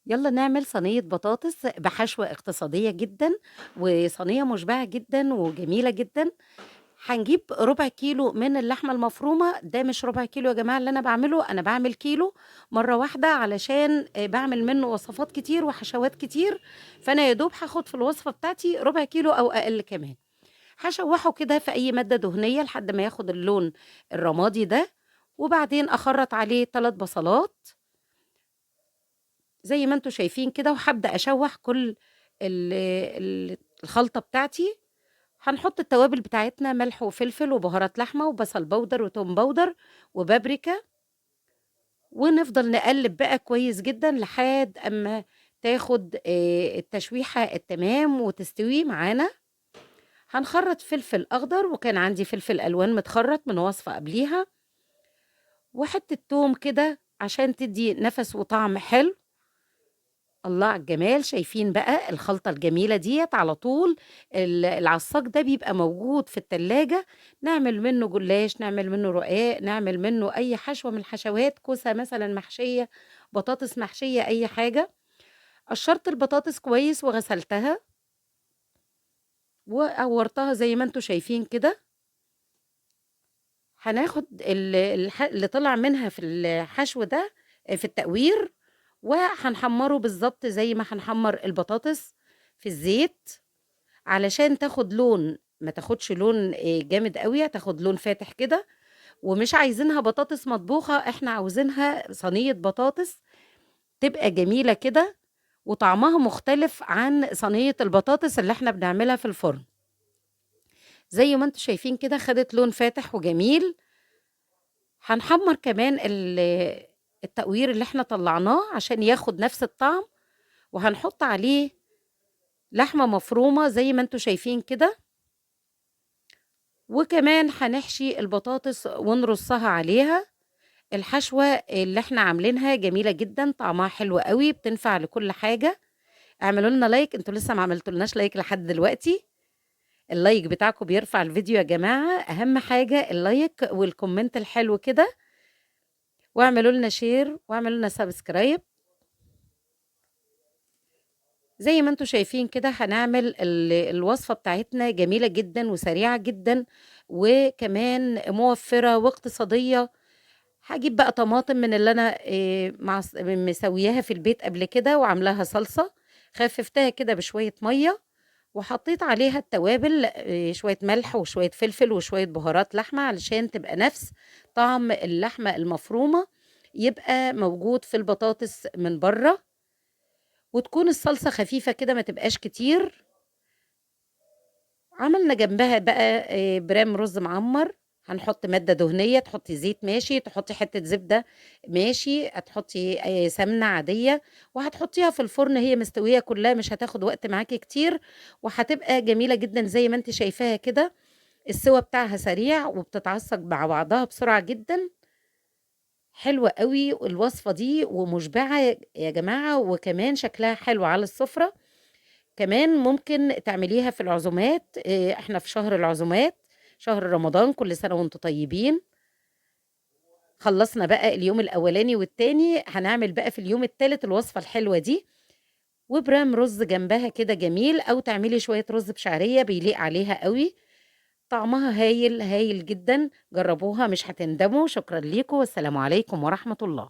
يلا نعمل صينية بطاطس بحشوة اقتصادية جدًا، وصينية مشبعة جدًا وجميلة جدًا. هنجيب ربع كيلو من اللحمة المفرومة، ده مش ربع كيلو يا جماعة اللي أنا باعمله، أنا باعمل كيلو مرة واحدة علشان باعمل منه وصفات كتير وحشوات كتير، فأنا يا دوب هاخد في الوصفة بتاعتي ربع كيلو أو أقل كمان. هاشوحه كده في أي مادة دهنية لحد ما ياخد اللون الرمادي ده، وبعدين أخرّط عليه 3 بصلات زي ما أنتم شايفين كده، وهابدأ أشوّح كل الخلطة بتاعتي. هنحط التوابل بتاعتنا ملح وفلفل وبهارات لحمة وبصل بودر وتوم بودر وبابريكا، ونفضل نقلّب بقى كويس جدًا لحد أمّا تاخد التشويحة التمام وتستوي معانا. هنخرّط فلفل أخضر، وكان عندي فلفل ألوان متخرّط من وصفة قبليها، وحتّة توم كده عشان تدّي نَفَس وطعم حلو. الله على الجمال، شايفين بقى الخلطة الجميلة ديّة على طول العصاج ده بيبقى موجود في التلاجة، نعمل منه جلاش، نعمل منه رقاق، نعمل منه أي حشوة من الحشوات، كوسة مثلًا محشية، بطاطس محشية، أي حاجة. قشّرت البطاطس كويس وغسلتها وقوّرتها زي ما أنتم شايفين كده. هناخد اللي طلع منها في الحشو ده في التقوير، وهنحمّره بالضبط زي ما هنحمّر البطاطس في الزيت، علشان تاخد لون، ما تاخدش لون جامد أوي، هتاخد لون فاتح كده، ومش عايزينها بطاطس مطبوخة، إحنا عاوزينها صينية بطاطس تبقى جميلة كده، وطعمها مختلف عن صينية البطاطس اللي إحنا بنعملها في الفرن. زي ما أنتم شايفين كده خدت لون فاتح وجميل. هنحمّر كمان التقوير اللي إحنا طلّعناه عشان ياخد نفس الطعم، وهنحط عليه لحمة مفرومة زي ما أنتم شايفين كده، وكمان هنحشي البطاطس ونرصها عليها. الحشوة اللي إحنا عاملينها جميلة جدًا، طعمها حلو أوي، بتنفع لكل حاجة. اعملوا لنا لايك، أنتم لسه ما عملتولناش لايك لحد دلوقتي، اللايك بتاعكم بيرفع الفيديو يا جماعة، أهم حاجة اللايك والكومنت الحلو كده، واعملوا لنا شير واعملوا لنا سبسكرايب. زي ما أنتم شايفين كده هنعمل الوصفة بتاعتنا جميلة جدًا وسريعة جدًا، وكمان موفّرة واقتصادية. هاجيب بقى طماطم من اللي أنا مسوياها في البيت قبل كده وعاملاها صلصة، خففتها كده بشوية مَيّة، وحطيت عليها التوابل شوية ملح وشوية فلفل وشوية بهارات لحمة علشان تبقى نفس طعم اللحمة المفرومة، يبقى موجود في البطاطس من برّه، وتكون الصلصة خفيفة كده ما تبقاش كتير. عملنا جنبها بقى برام رز معمّر، هنحط مادة دهنية، تحطّي زيت ماشي، تحطّي حتّة زبدة ماشي، هتحطّي سمنة عادية، وهتحطّيها في الفرن هي مستوية كلّها مش هتاخد وقت معاكِ كتير، وهتبقى جميلة جدًا زي ما أنتِ شايفاها كده. السِوَى بتاعها سريع وبتتعصّج مع بعضها بسرعة جدًا، حلوة أوي الوصفة دي ومُشبعة يا جماعة، وكمان شكلها حلو على السُفرة. كمان ممكن تعمليها في العزومات، إحنا في شهر العزومات، شهر رمضان، كل سنة وأنتم طيبين. خلّصنا بقى اليوم الأولاني والتاني، هنعمل بقى في اليوم التالت الوصفة الحلوة دي، وبرام رز جنبها كده جميل، أو تعملي شوية رز بشعرية بيليق عليها أوي، طعمها هايل، هايل جدًا، جرّبوها مش هتندموا. شكرًا ليكم والسلام عليكم ورحمة الله.